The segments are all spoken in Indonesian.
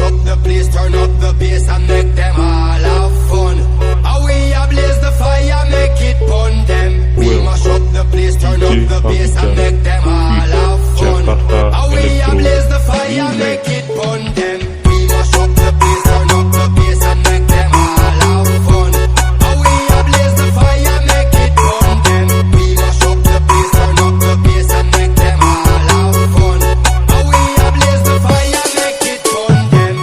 up the place, turn up the bass and make them all have fun. How we ablaze the fire, make it pun them. We mash up the place, turn up the bass and make them all have fun. How we ablaze the fire, make it pun them. We mash up the place, turn up the bass and make them all have fun. How we ablaze the fire, make it pun them. We mash up the place, turn up the bass and make them all have fun. How we ablaze the fire, make it pun them.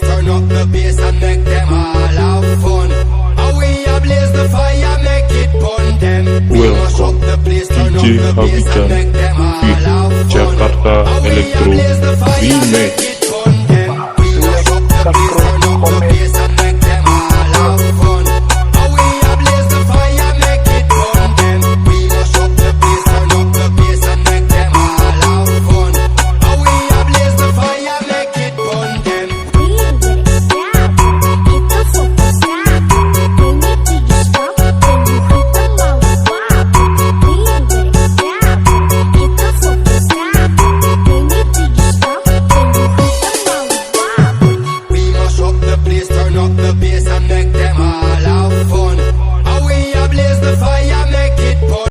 Turn up the bass and make them all have fun. How we ablaze the fire, make it pun them. We mash up the place, turn up the bass and make